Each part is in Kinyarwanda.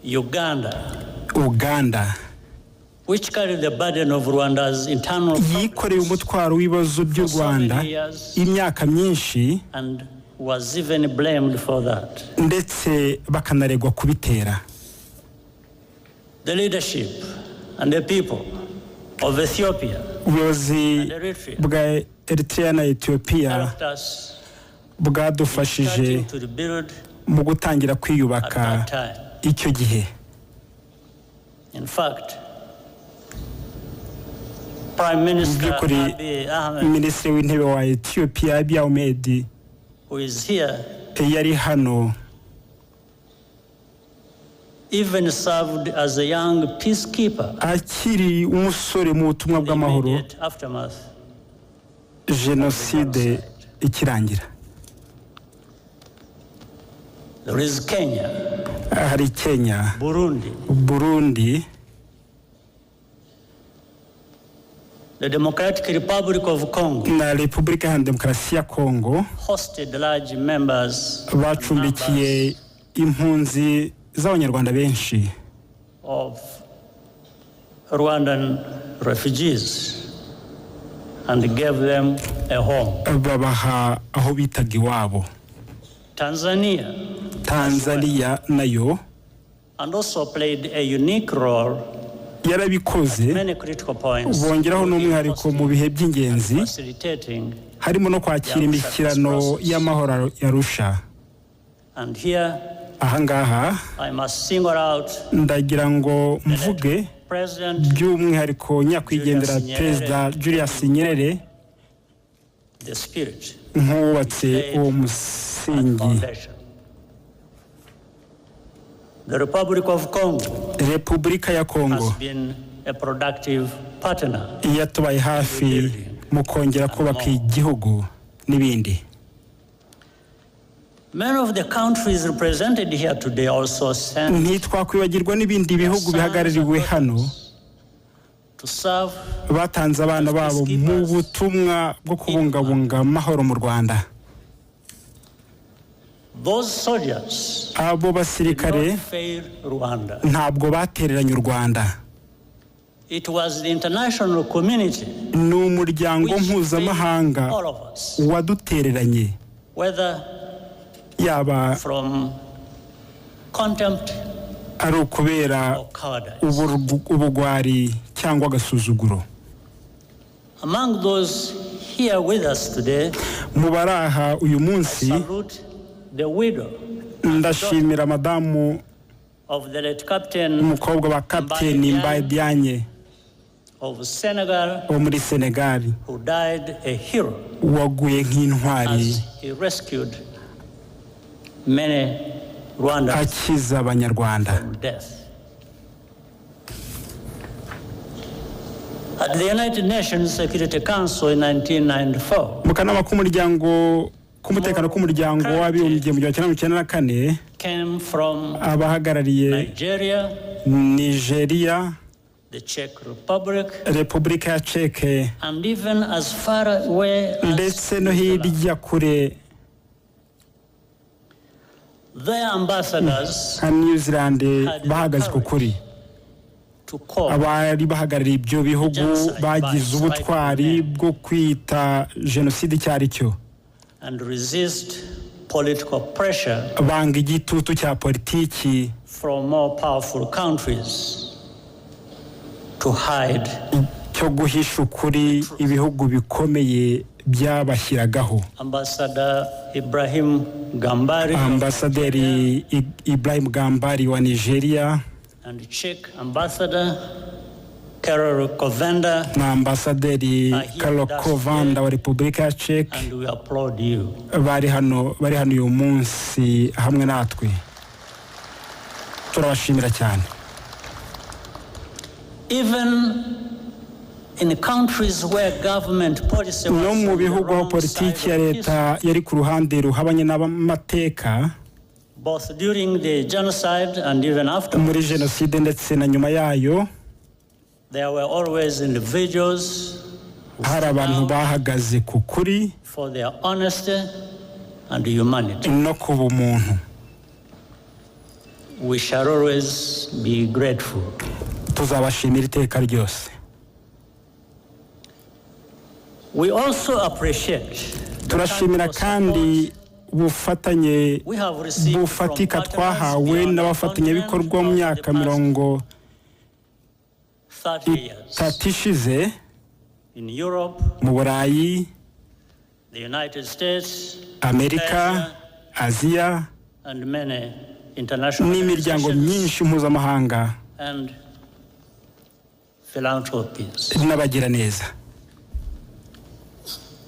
Uganda, which carried the burden of Rwanda's internal yikoreye umutwaro w'ibibazo by'u Rwanda imyaka myinshi, and was even blamed for that. Ndetse bakanaregwa kubitera. The leadership and the people of Ethiopia ubuyobozi bwa Eritrea na Ethiopia bwadufashije mu gutangira kwiyubaka icyo gihe. In fact, Prime Minister Abiy Ahmed, Minisitiri w'intebe wa Ethiopia Abiy Ahmed, who is here, yari hano, even served as a young peacekeeper akiri umusore mu butumwa bw'amahoro jenoside ikirangira. There is Kenya, hari Kenya, Burundi, the Democratic Republic of Congo, na Repubulika ya Demokarasi ya Kongo hosted large members bacumbikiye impunzi z'abanyarwanda benshi of Rwandan refugees and gave them a home. Babaha aho bitaga iwabo. Tanzania nayo and also played a unique role yarabikoze, bongeraho n'umwihariko mu bihe by'ingenzi harimo no kwakira imishyikirano y'amahoro yarusha. And here ahangaha ndagira ngo mvuge by'umwihariko nyakwigendera Perezida Julius Nyerere nk'uwubatse uwo musingi. The Republic of Congo, Repubulika ya Kongo, has been a productive partner yatubaye hafi mu kongera kubaka igihugu n'ibindi. Many of the countries represented here today also sent ntitwakwibagirwa n'ibindi bihugu bihagarariwe hano batanze abana babo mu butumwa bwo kubungabunga amahoro mu Rwanda. Those soldiers abo basirikare ntabwo batereranye u Rwanda. It was the international community n'umuryango mpuzamahanga wadutereranye, whether yaba from contempt ari ukubera ubugwari cyangwa agasuzuguro. Among those here with us today, mubaraha uyu munsi the widow ndashimira madamu of the late captain, umukobwa wa Captain Mbaye Diagne of Senegal, wo muri Senegal, who died a hero, waguye nk'intwari, as he rescued many Rwandans akiza abanyarwanda from death. At the United Nations Security Council in 1994, mu kanama k'umuryango k'umutekano k'umuryango w'abibumbye mu 1994 came from abahagarariye Nigeria, the Czech Republic, Repubulika ya Czech, and even as far away as ndetse no hirya kure their ambassadors New Zealand bahagaze kukuri. Abari bahagarariye ibyo bihugu bagize ubutwari bwo kwita jenoside icyari cyo and resist political pressure banga igitutu cya politiki from more powerful countries to hide cyo guhisha ukuri ibihugu bikomeye byabashyiragaho. Ambasaderi Ibrahim Gambari wa Nigeria and Czech ambassador Karol Kovanda na ambasaderi Karol Kovanda wa Repubulika ya Czech, and we applaud you. bari hano uyu munsi hamwe natwe, turabashimira cyane. Even in countries where government policy was no mu bihugu aho politiki ya leta yari ku ruhande ruhabanye n'amateka, both during the genocide and even after, muri jenoside ndetse na nyuma yayo, there were always individuals hari abantu bahagaze ku kuri for their honesty and humanity. no kuba umuntu. We shall always be grateful. Tuzabashimira iteka ryose. We also appreciate turashimira kandi ubufatanye bufatika twahawe n'abafatanyabikorwa mu myaka 30 ishize mu Burayi, Amerika, Aziya n'imiryango myinshi mpuzamahanga n'abagira neza.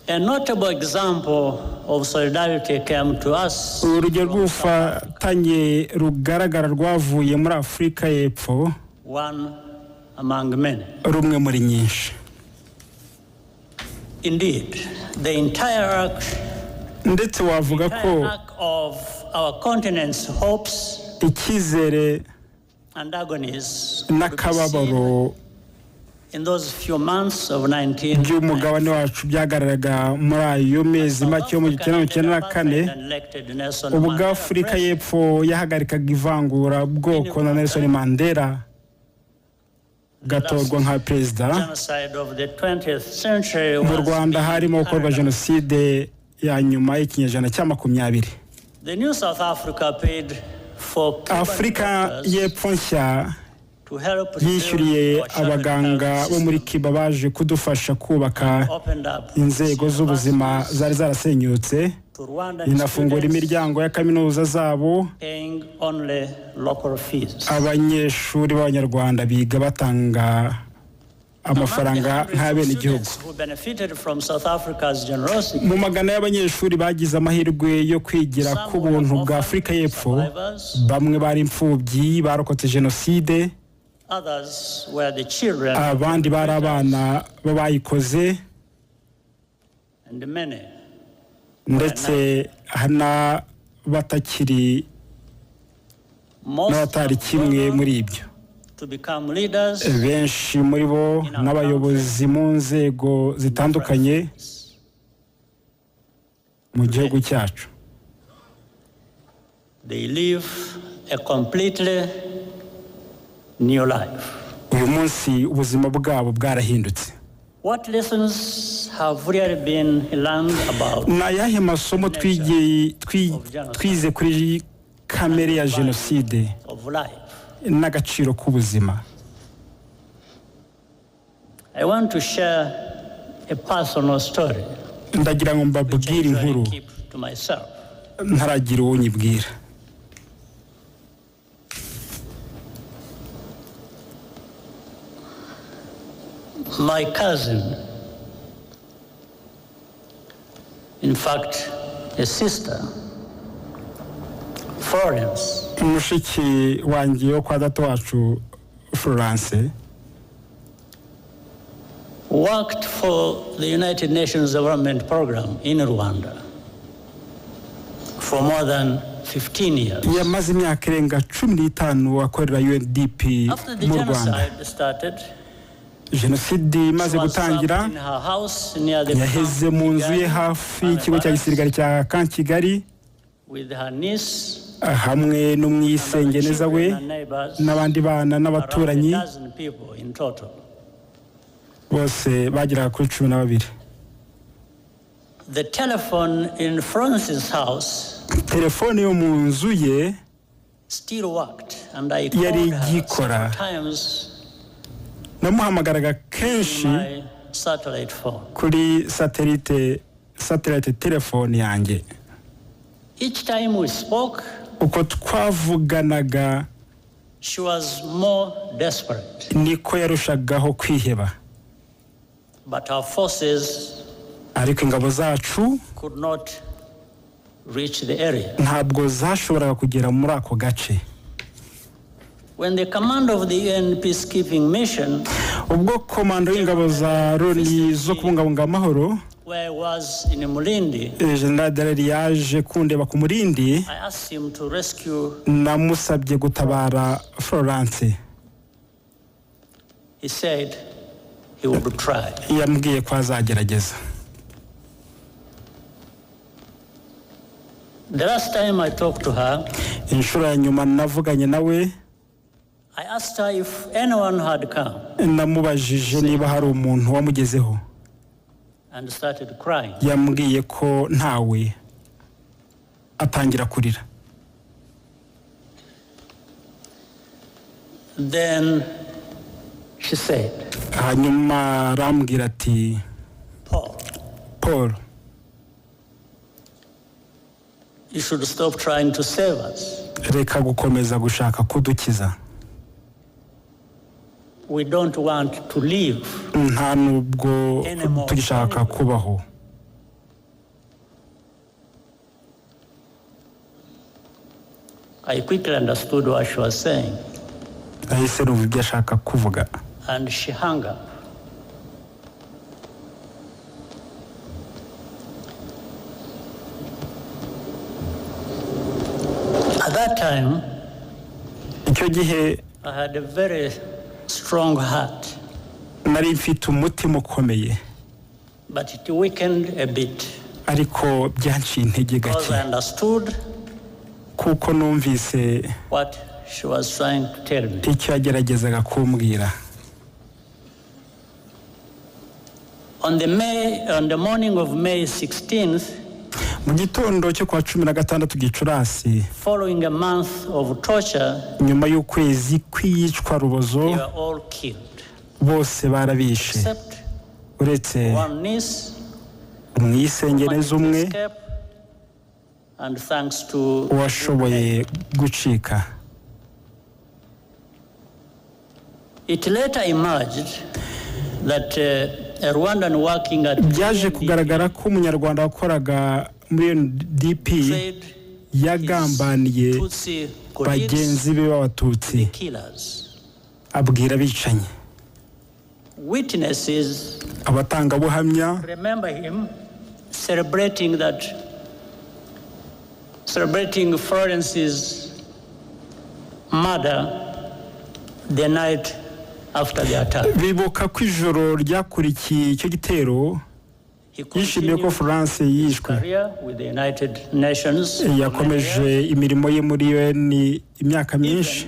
A notable example of solidarity came to us. Urugero rw'ubufatanye rugaragara rwavuye muri Afurika y'Epfo, one among many. Rumwe muri nyinshi. Indeed, the entire arc ndetse wavuga ko of our continent's hopes icyizere and agonies n'akababaro in those few months of 19 by'umugabane wacu byagaragaraga muri ayo mezi make yo mu 1994 ubwo Afurika y'Epfo yahagarikaga ivangura bwoko na Nelson Mandela gatorwa nka perezida. Mu Rwanda harimo gukorwa jenoside ya nyuma y'ikinyejana cya 20. Afurika y'Epfo nshya yishyuriye abaganga bo muri Cuba baje kudufasha kubaka inzego z'ubuzima zari zarasenyutse, inafungura imiryango ya kaminuza zabo, abanyeshuri b'Abanyarwanda biga batanga amafaranga nk'abene igihugu. Mu magana y'abanyeshuri bagize amahirwe yo kwigira ku buntu bwa Afurika y'Epfo, bamwe bari imfubyi barokotse jenoside, abandi bari abana b'abayikoze, ndetse hana batakiri n'abatari kimwe muri ibyo. Benshi muri bo n'abayobozi mu nzego zitandukanye mu gihugu cyacu. They live a completely new life. Uyu munsi ubuzima bwabo bwarahindutse. What lessons have really been learned about? Nayahe masomo twize kuri kamere ya jenoside n'agaciro k'ubuzima? I want to share a personal story. Ndagira ngo mbabwire inkuru ntaragira uwo nyibwira. My cousin, in fact, a sister, Florence, mushiki wanjye wo kwa data wacu Florence, worked for the United Nations Development Program in Rwanda for more than 15 years. Yamaze imyaka irenga 15 akorera UNDP mu Rwanda. Jenoside imaze gutangira, yaheze mu nzu ye hafi y'ikigo cya gisirikare cya Kigali hamwe n'umwisengeneza we n'abandi bana n'abaturanyi bose bageraga kuri 12. The telephone in Francis' house telefone yo mu nzu ye still worked, and I called her several times. Namuhamagaraga kenshi kuri satellite telefone yanjye. Each time we spoke, uko twavuganaga, she was more desperate. Niko yarushagaho kwiheba. But our forces ariko ingabo zacu could not reach the area. Ntabwo zashoboraga kugera muri ako gace. When the command of the UN peacekeeping mission, ubwo komando y'ingabo za Loni zo kubungabunga amahoro, where was in Mulindi, General Dallaire yaje kundeba ku Mulindi, I asked him to rescue. Namusabye gutabara Florence. He said he would try. Yambwiye ko azagerageza. The last time I talked to her, inshuro ya nyuma navuganye nawe I asked her if anyone had come namubajije niba hari umuntu wamugezeho and started crying. yambwiye ko ntawe atangira kurira. Then she said, hanyuma arambwira ati Paul, you should stop trying to save us. reka gukomeza gushaka kudukiza. We don't want to live nta nubwo tugishaka kubaho. I quickly understood what she was saying. ahise numva ibyo ashaka kuvuga. And she hung up. At that time, icyo gihe I had a very strong heart, nari mfite umutima ukomeye, but it weakened a bit ariko byanciye intege because I gake understood kuko numvise what she was trying to tell me. icyo yageragezaga kumbwira. On the morning of May 16th, mu gitondo cyo kwa 16 Gicurasi, following a month of torture, nyuma y'ukwezi kw'iyicwa rubozo, they were all killed, bose barabishe except uretse one niece umwisengeneza who umwe managed to escape, and thanks to washoboye gucika. it later emerged that a Rwandan working at byaje kugaragara ko umunyarwanda wakoraga muri UNDP yagambaniye bagenzi be b'abatutsi, abwira abicanyi. Witnesses abatangabuhamya remember him celebrating Florence's murder the night after the attack. bibuka ko ijoro ryakurikiye icyo gitero yishimiye ko France yishwe. With the United Nations, yakomeje imirimo ye muri UN imyaka myinshi,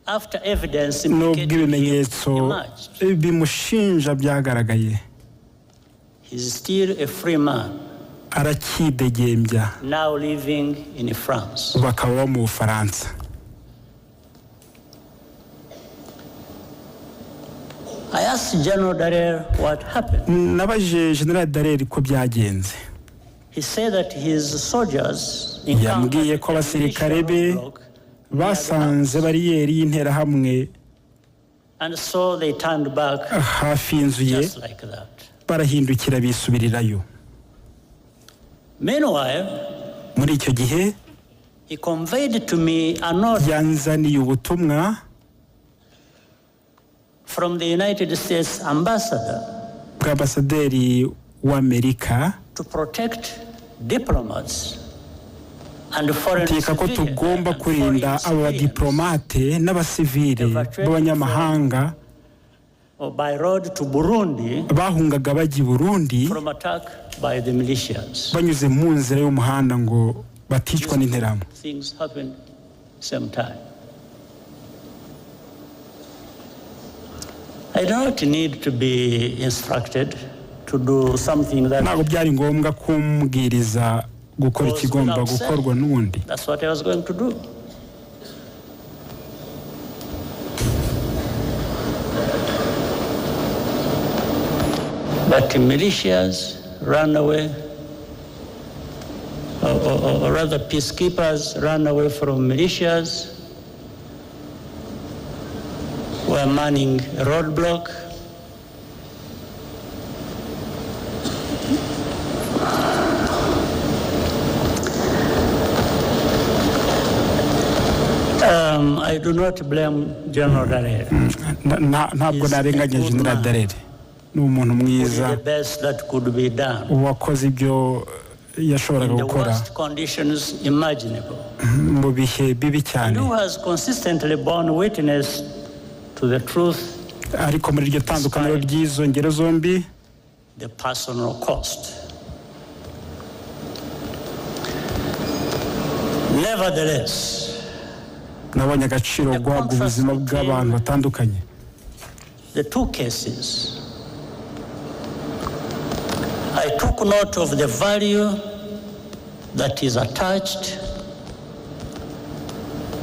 after evidence nubwo ibimenyetso bimushinja byagaragaye. He's still a free man, arakidegembya, now living in France. bakaba mu Bufaransa. I asked General Dallaire what happened. Nabaje General Dallaire ko byagenze. He said that his soldiers yambwiye ko abasirikare be basanze bariyeri y'interahamwe and so they turned back hafi y'inzu ye, just like that. barahindukira bisubirirayo. Meanwhile, muri icyo gihe he conveyed to me a note yanzaniye ubutumwa from the United States ambassador bw'ambasaderi w'Amerika to protect diplomats and foreign teka ko tugomba kurinda abadiplomate n'abasivile b'abanyamahanga by road to Burundi bahungaga bajya i Burundi from attack by the militias. banyuze mu nzira y'umuhanda ngo baticwa n'interahamwe. Things happened same time. I don't need to be instructed to do something that ntabwo byari ngombwa kumbwiriza gukora ikigomba gukorwa n'undi. That's what I was going to do. But the militias ran away, or rather peacekeepers ran away from militias, were manning a roadblock. I do not blame General Dallaire. ntabwo narenganya General Dallaire. Ni umuntu mwiza The best that could be done wakoze ibyo yashoboraga in the gukora worst conditions imaginable, mu bihe bibi cyane, and who has consistently borne witness to the truth, ariko muri iryo tandukaniro ry'izo ngero zombi the personal cost. Nevertheless, nabonye agaciro guhabwa ubuzima bw'abantu batandukanye. the two cases, I took note of the value that is attached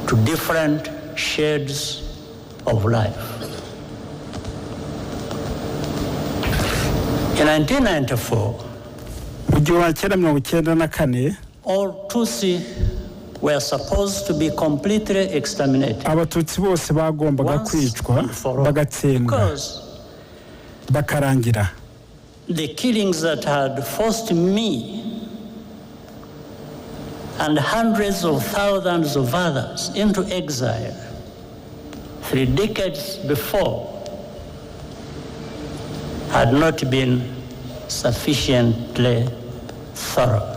to different shades of life. In 1994, mu 1994 all Tutsi were supposed to be completely exterminated. abatutsi bose bagombaga kwicwa bagatsembwa bakarangira. The killings that had forced me and hundreds of thousands of others into exile 3 decades before had not been sufficiently thorough.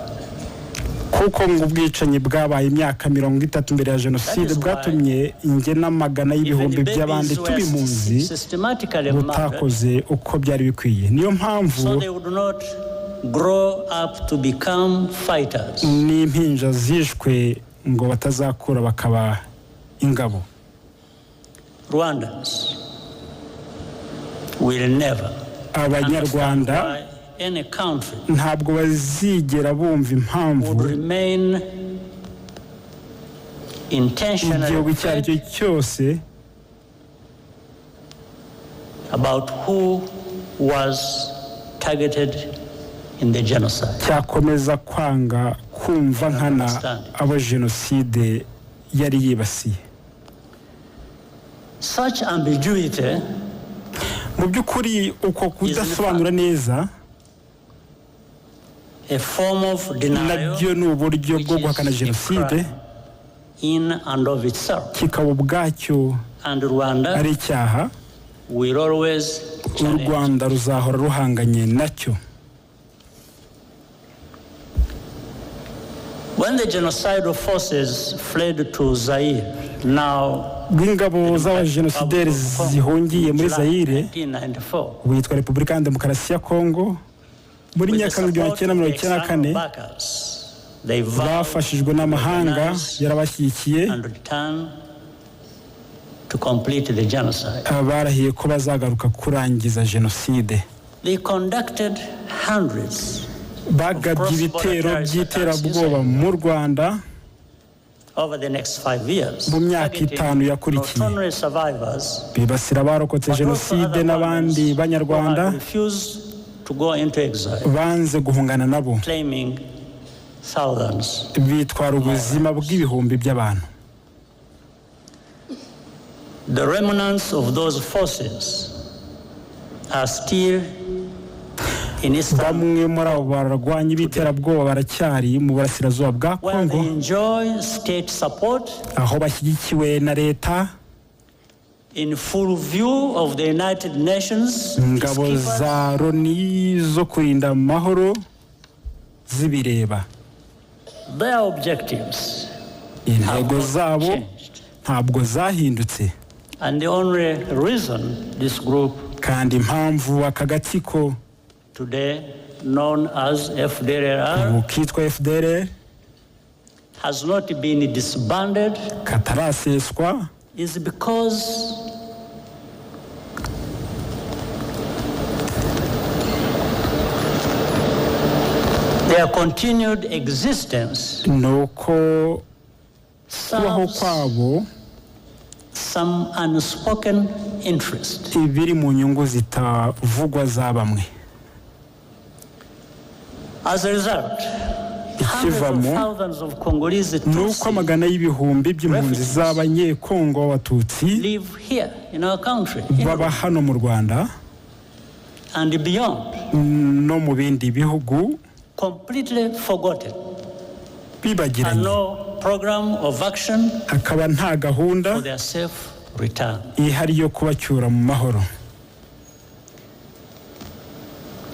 kuko ngo ubwicanyi bwabaye imyaka 30 mbere ya jenoside bwatumye inge n'amagana y'ibihumbi by'abandi tuba impunzi butakoze uko byari bikwiye. Niyo mpamvu n'impinja zishwe ngo batazakura bakaba ingabo. Rwandans will never, Abanyarwanda any country ntabwo bazigera bumva impamvu would remain intentionally igihugu icyo ari cyo cyose about who was targeted in the genocide. cyakomeza kwanga kumva nkana abo jenoside yari yibasiye. Such ambiguity mu by'ukuri uko kudasobanura neza a form of denial nabyo ni uburyo bwo guhakana jenoside in and of itself. kikaba ubwacyo And Rwanda ari icyaha will always u Rwanda ruzahora ruhanganye nacyo. When the genocidal forces fled to Zaire, now bw'ingabo z'abajenosideri zihungiye muri Zaire 1994, witwa Repubulika ya Demokarasi ya Kongo muri Nyakanga 1994 bafashijwe n'amahanga yarabashyigikiye to complete the genocide. Barahiye ko bazagaruka kurangiza jenoside. They conducted hundreds bagabye ibitero by'iterabwoba mu Rwanda over the next 5 years. mu myaka 5 yakurikiye bibasira abarokotse jenoside n'abandi banyarwanda banze guhungana nabo bitwara ubuzima bw'ibihumbi by'abantu. The remnants of those forces are still in Eastern, bamwe muri abo barwanya ibiterabwoba baracyari mu burasirazuba bwa Kongo aho bashyigikiwe na leta in full view of the United Nations, ingabo za Loni zo kurinda amahoro zibireba. Their objectives intego zabo ntabwo zahindutse. And the only reason this group kandi impamvu aka gatsiko today known as FDLR kitwa FDLR has not been disbanded kataraseswa is because their continued existence nuko kubaho kwabo some unspoken interest. ibiri mu nyungu zitavugwa za bamwe. As a result, ikivamo nuko amagana y'ibihumbi by'impunzi z'abanyekongo b'abatutsi baba hano mu Rwanda no mu bindi bihugu bibagiranye. akaba nta gahunda ihari yo kubacyura mu mahoro.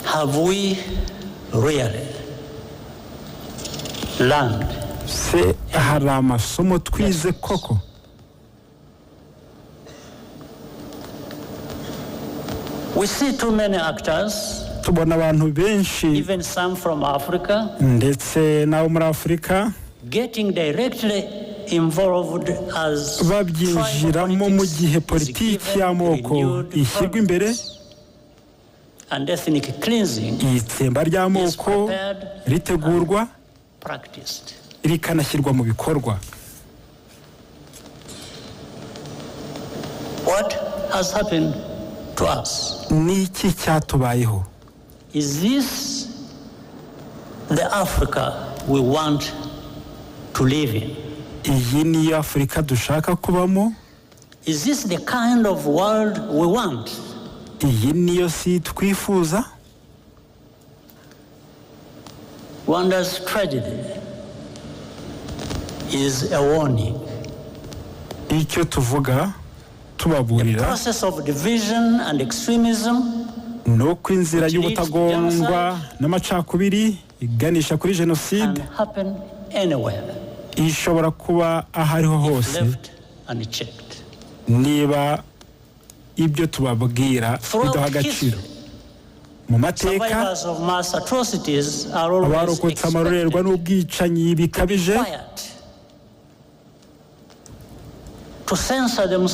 Have we really learned? Se hari amasomo twize koko? We see too many actors, tubona abantu benshi even some from Africa, ndetse n'abo muri Afurika getting directly involved as babyinjiramo mu gihe politiki y'amoko ishyirwa imbere, and ethnic cleansing itsemba ry'amoko ritegurwa rikanashyirwa mu bikorwa. What has happened to us? Ni iki cyatubayeho? Is this the Africa we want to live in? Iyi ni Afurika dushaka kubamo? Is this the kind of world we want? Iyi niyo si twifuza? Rwanda's tragedy is a warning. Icyo tuvuga tubaburira, the process of division and extremism, nuko inzira y'ubutagondwa n'amacakubiri iganisha kuri jenoside ishobora kuba ahariho hose niba ibyo tubabwira bidaha agaciro. Mu mateka abarokotse amarorerwa n'ubwicanyi bikabije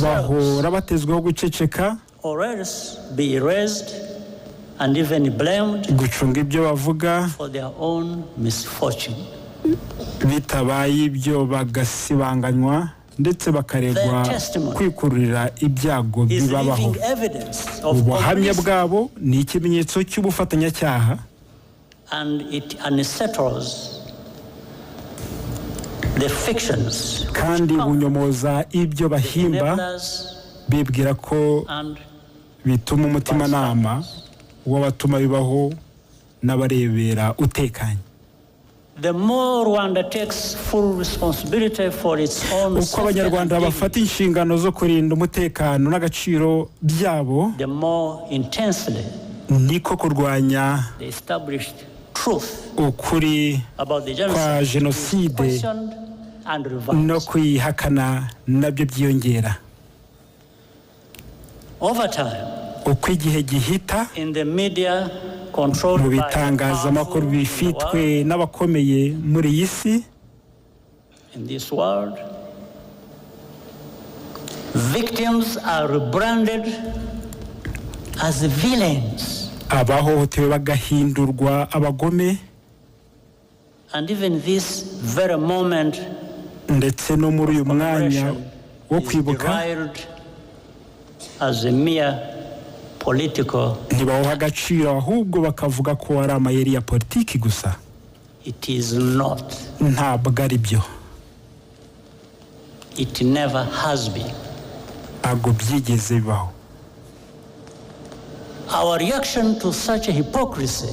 bahora batezweho guceceka, gucunga ibyo bavuga, bitabaye ibyo bagasibanganywa ndetse bakaregwa kwikururira ibyago bibabaho. Ubuhamya bwabo ni ikimenyetso cy'ubufatanyacyaha kandi bunyomoza ibyo bahimba, bibwira ko bituma umutimanama w'abatuma bibaho n'abarebera utekanye. Uko Abanyarwanda bafata inshingano zo kurinda umutekano n'agaciro byabo, niko kurwanya ukuri kwa jenoside no kuyihakana nabyo byiyongera. Uko igihe gihita mu bitangazamakuru bifitwe n'abakomeye muri iyi si, victims are rebranded as villains. Abahohotewe bagahindurwa abagome, and even this very moment ndetse no muri uyu mwanya wo kwibuka as a mere political, ntibawuha agaciro ahubwo bakavuga ko ari amayeri ya politiki gusa. It is not. Ntabwo ari byo. It never has been. Ntabwo byigeze bibaho. Our reaction to such a hypocrisy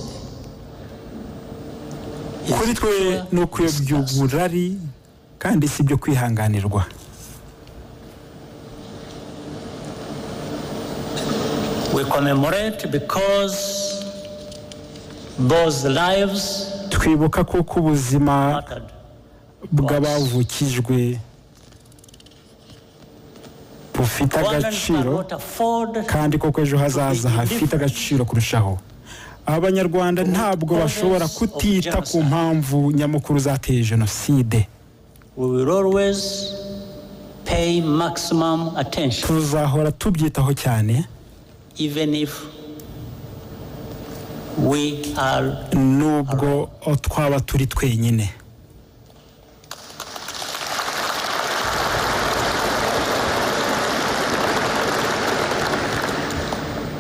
kuri twe ni ukuyobya uburari kandi si byo kwihanganirwa. We commemorate because those lives twibuka kuko ubuzima bw'abavukijwe bufite agaciro kandi koko ejo hazaza hafite agaciro kurushaho. Abanyarwanda ntabwo bashobora kutita ku mpamvu nyamukuru zateye jenoside. Tuzahora tubyitaho cyane nubwo twaba turi twenyine.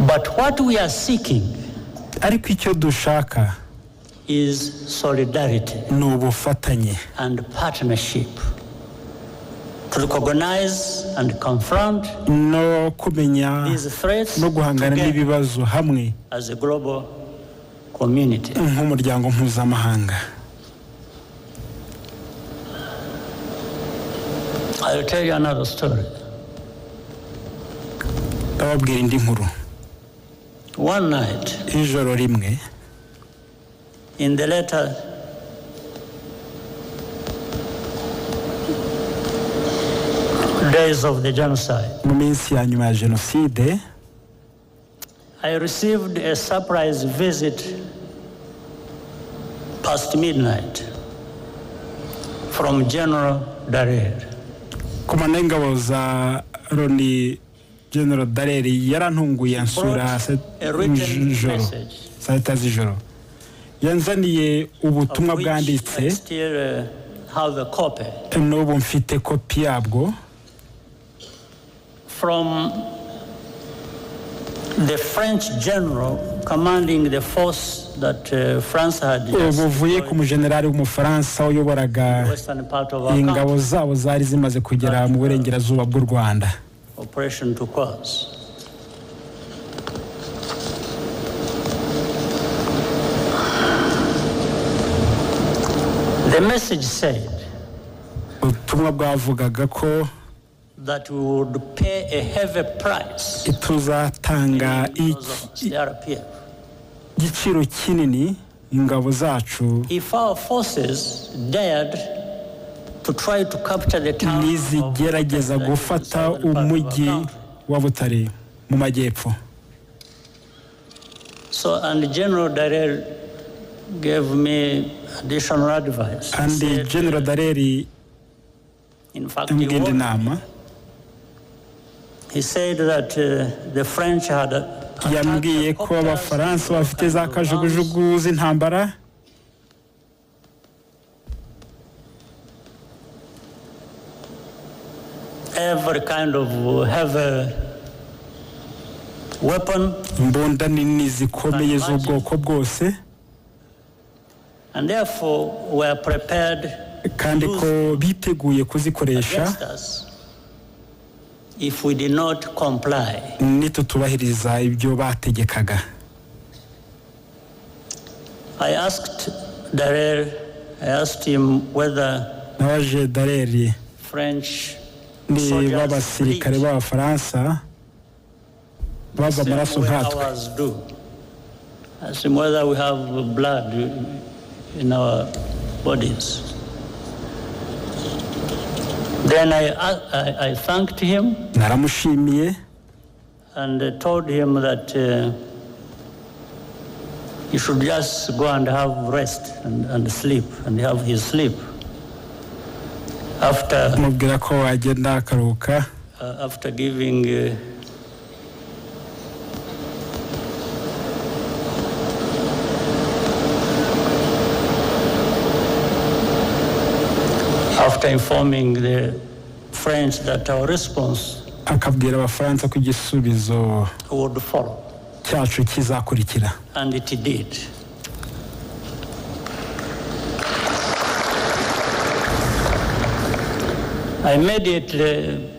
But what we are seeking ariko icyo dushaka is solidarity ni ubufatanye and partnership to recognize and confront no kumenya no guhangana n'ibibazo hamwe as a global community. Nk'umuryango mpuzamahanga. I'll tell you another story. Ababwira indi nkuru. One night, ijoro rimwe, in the later days of the genocide, mu minsi ya nyuma ya jenoside, I received a surprise visit past midnight from General Dallaire. komanda w'ingabo za Loni General Dallaire yarantunguye ansura ijoro saa sita z'ijoro yanzaniye ubutumwa bwanditse n'ubu mfite kopi yabwo from the French general commanding the force that France had buvuye ku mujenerali w'umufaransa uyoboraga ingabo zabo zari zimaze kugera mu burengerazuba bw'u Rwanda. Operation Turquoise. The message said ubutumwa bwavugaga ko that we would pay a heavy price tuzatanga igiciro kinini ingabo zacu if our forces dared to try to capture the town nizigerageza gufata umujyi wa Butare mu majyepfo. So and General Dallaire gave me additional advice. And General Dallaire in fact amugenda inama. He said that the French had yambwiye ko abafaransa bafite za kajugujugu z'intambara every kind of heavy weapon, imbunda nini zikomeye z'ubwoko bwose, and therefore were prepared kandi ko biteguye kuzikoresha if we did not comply. nitutubahiriza ibyo bategekaga. I asked him whether nabaje Dallaire French ni b'abasirikare b'abafaransa bava amaraso nkatwe. I asked him whether we have blood in our bodies. Then I thanked him naramushimiye and told him that he should just go and have rest and sleep and have his sleep. After mubwira ko agenda akaruhuka after giving after informing the French that our response akabwira abafaransa ko igisubizo would follow. cyacu kizakurikira. And it did. I immediately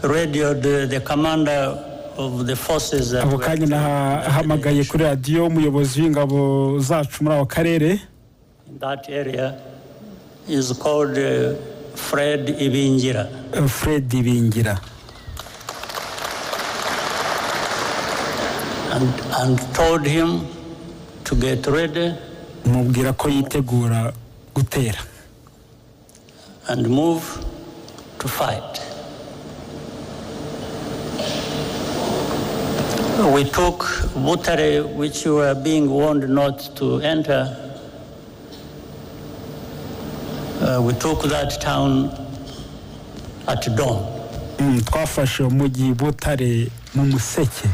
radioed the commander of the forces that ako kanya nahamagaye kuri radiyo umuyobozi w'ingabo zacu muri ako karere. In that area is called Fred Ibingira. Fred Ibingira. And told him to get ready. mubwira ko yitegura gutera. And move to fight. We took Butare, which we were being warned not to enter. We took that town at dawn. twafashe umujyi Butare mu museke.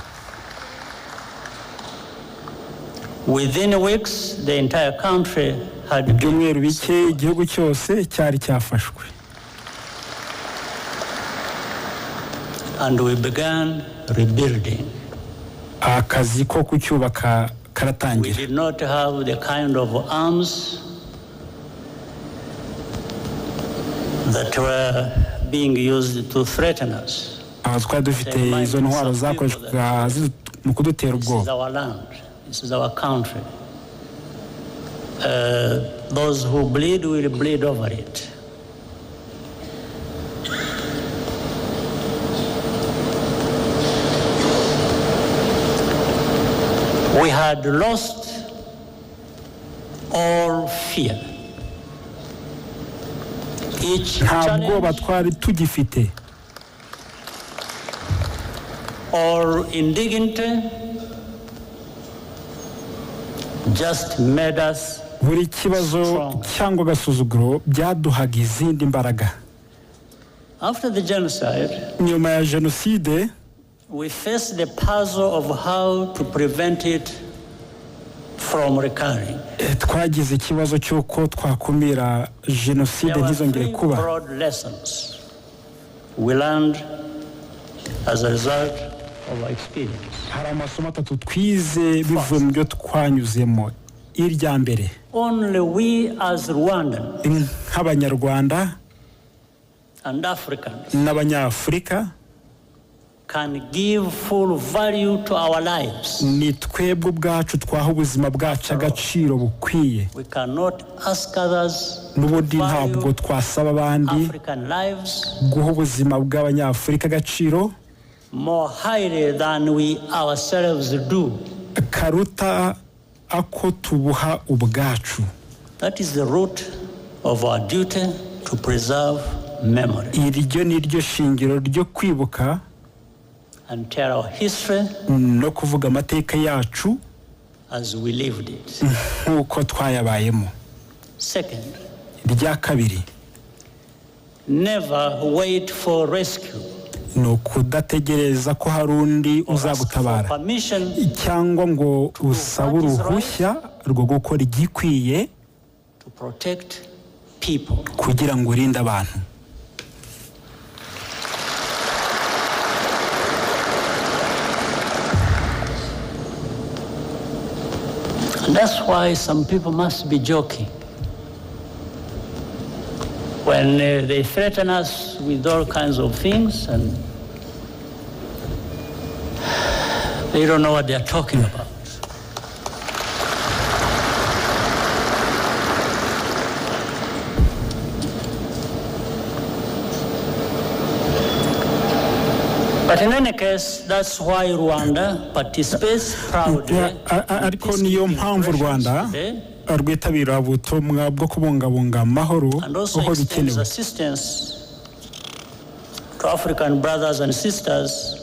Within weeks, the entire country had ibyumweru bike igihugu cyose cyari cyafashwe. And we began rebuilding. akazi ko kucyubaka We karatangira. did not have the kind of arms that were being used to threaten us. twari dufite izo ntwaro zakoreshwaga mu kudutera This is ubwoba. our land. This is our country. Those who bleed will bleed over it. We had lost all fear. Each nta bwoba challenge twari tugifite. or indignity just made us buri kibazo cyangwa gasuzuguro byaduhaga izindi mbaraga. After the genocide, nyuma ya jenoside, we faced the puzzle of how to prevent it from recurring. twagize ikibazo cy'uko twakumira jenoside ntizongere kuba. There were 3 broad lessons we learned as a result of our experience. hari amasomo 3 twize bivuye mu byo twanyuzemo. irya mbere, only we as Rwandans nk'abanyarwanda and Africans n'abanyafurika can give full value to our lives. ni twebwe ubwacu twaha ubuzima bwacu agaciro bukwiye. We cannot ask others n'ubundi ntabwo twasaba abandi African lives guha ubuzima bw'abanyafurika agaciro more highly than we ourselves do. karuta ako tubuha ubwacu. That is the root of our duty to preserve memory iryo ni ryo shingiro ryo kwibuka and tell our history no kuvuga amateka yacu as we lived it. nk'uko twayabayemo. Second, irya kabiri, never wait for rescue ni ukudategereza ko hari undi uzagutabara cyangwa ngo usabe uruhushya rwo gukora igikwiye to protect people. kugira ngo urinde abantu. And that's why some people must be joking when they threaten us with all kinds of things and they don't know what they're talking about. But in any case, that's why Rwanda participates proudly. ariko niyo mpamvu Rwanda rwitabira ubutumwa bwo kubungabunga amahoro aho bikenewe. Assistance to African brothers and sisters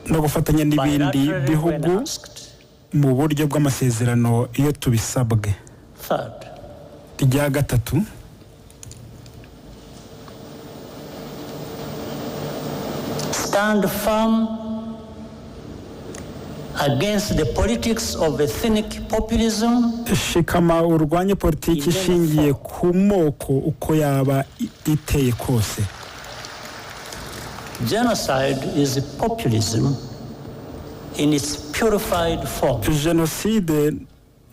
no gufatanya n'ibindi bihugu mu buryo bw'amasezerano iyo tubisabwe. Third, irya gatatu, stand firm against the politics of ethnic populism. shikama urwanye politiki ishingiye ku moko uko yaba iteye kose. Genocide is populism in its purified form. Jenoside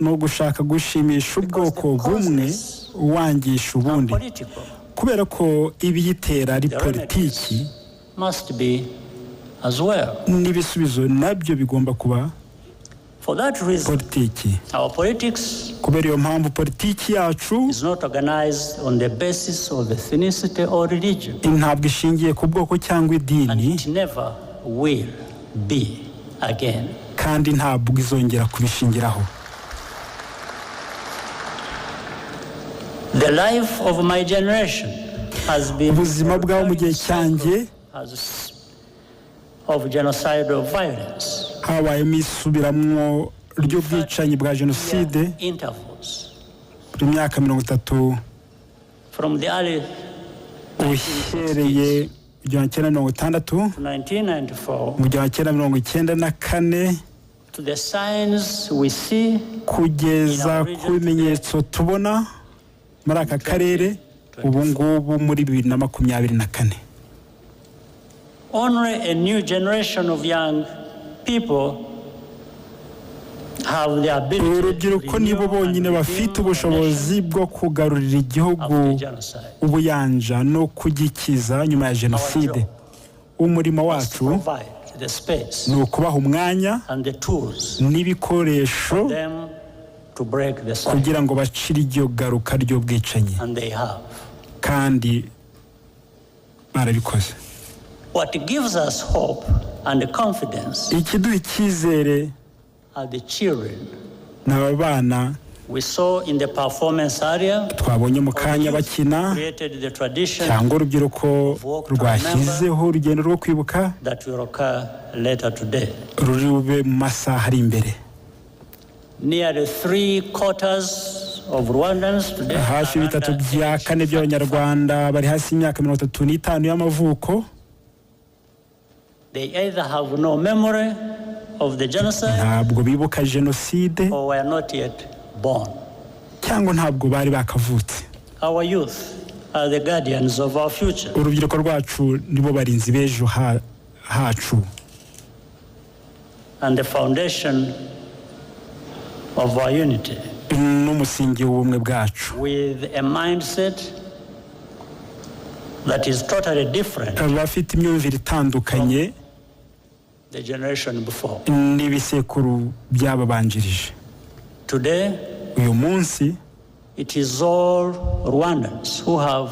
no gushaka gushimisha ubwoko bumwe wangisha ubundi, kubera ko ibiyitera ari politiki must be as well. n'ibisubizo nabyo bigomba kuba For that reason, politiki. our politics kubera iyo mpamvu politiki yacu is not organized on the basis of ethnicity or religion. ntabwo ishingiye ku bwoko cyangwa And idini, it never will be again. kandi ntabwo izongera kubishingiraho. The life of my generation has been ubuzima bw'abo mu gihe cyanjye of genocidal violence. habayemo isubiramwo ry'ubwicanyi bwa jenoside Intervals buri myaka 30 from the early uhereye 1960 to 1994 mu 1994 to the signs we see kugeza ku bimenyetso tubona muri aka karere ubu ngubu muri 2024. Only a new generation of young people have the ability urubyiruko nibo bonyine bafite ubushobozi bwo kugarurira igihugu ubuyanja no kugikiza nyuma ya jenoside. umurimo wacu ni ukubaha umwanya n'ibikoresho kugira ngo bacire iryo garuka ry'ubwicanyi, kandi barabikoze. What gives us hope and confidence ikiduha icyizere are the children n'aba bana we saw in the performance area twabonye mu kanya bakina, cyangwa urubyiruko rwashyizeho urugendo rwo kwibuka ruri bube mu masaha ari imbere. Nearly 3/4 of Rwandans today hafi bitatu bya kane by'abanyarwanda bari hasi y'imyaka 35 y'amavuko. They either have no memory of the genocide ntabwo bibuka jenoside or were not yet born. cyangwa ntabwo bari bakavutse. Our youth are the guardians of our future. Urubyiruko rwacu nibo barinzi b'ejo hacu. And the foundation of our unity. N'umusingi w'ubumwe bwacu. With a mindset that is totally different. Bafite imyumvire itandukanye The generation before. N'ibisekuru byababanjirije. Today, uyu munsi, it is all Rwandans who have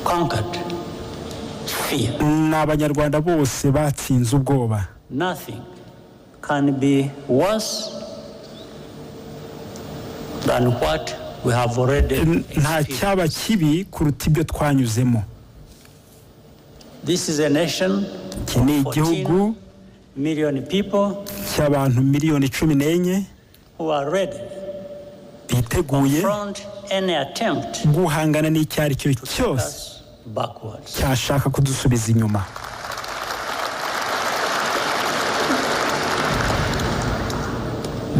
conquered fear. N'abanyarwanda bose batsinze ubwoba. Nothing can be worse than what we have already experienced. Nta cyaba kibi kuruta ibyo twanyuzemo. This is a nation of 14 million people cy'abantu miliyoni 14 who are ready biteguye to confront any attempt guhangana n'icyari cyo cyose cyashaka kudusubiza inyuma.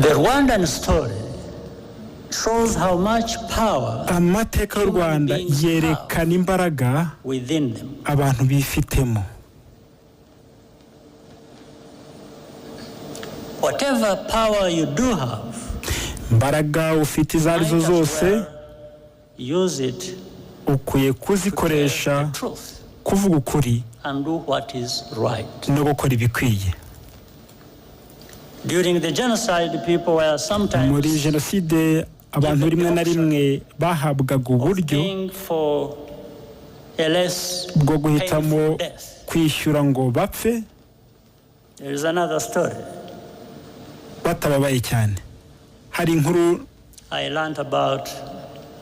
The Rwandan story shows how much power amateka y'u Rwanda yerekana imbaraga within them. Abantu bifitemo. Whatever power you do have, imbaraga ufite izo arizo zose, use it ukwiye kuzikoresha kuvuga ukuri and do what is right. no gukora ibikwiye. During the genocide, people were sometimes muri jenoside abantu rimwe na rimwe bahabwaga uburyo bwo guhitamo kwishyura ngo bapfe. There is another story. Batababaye cyane. Hari inkuru I learned about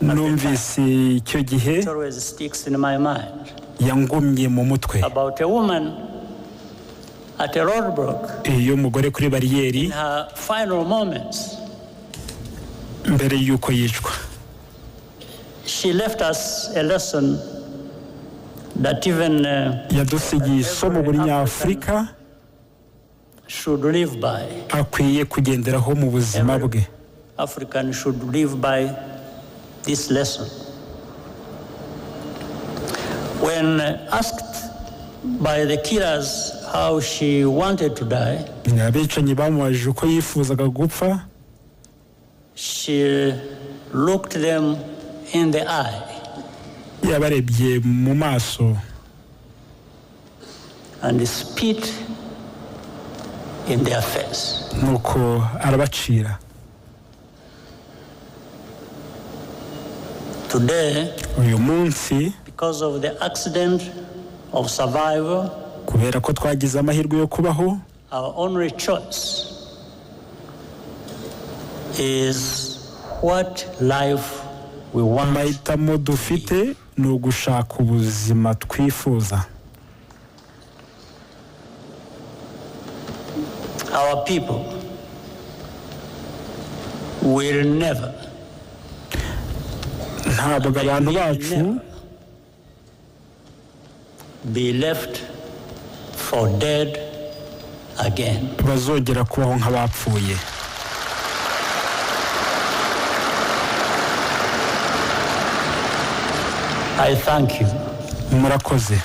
numvise icyo gihe it always sticks in my mind. Yangumye mu mutwe. About a woman at a roadblock. Iyo mugore kuri bariyeri. In her final moments. Mbere yuko yicwa. She left us a lesson that even yadusigiye isomo buri Nyafurika should live by. Akwiye kugenderaho mu buzima bwe. African should live by this lesson. When asked by the killers how she wanted to die, abicanyi bamubajije uko yifuzaga gupfa. She looked them in the eye. Yabarebye mu maso. And spit in their face. Nuko arabacira. Today, uyu munsi, because of the accident of survival, kubera ko twagize amahirwe yo kubaho, our only choice is what life we want. Amahitamo dufite ni ugushaka ubuzima twifuza. Our people will never, ntabwo abantu bacu be left for dead again. Bazongera kubaho nk'abapfuye. I thank you. Murakoze.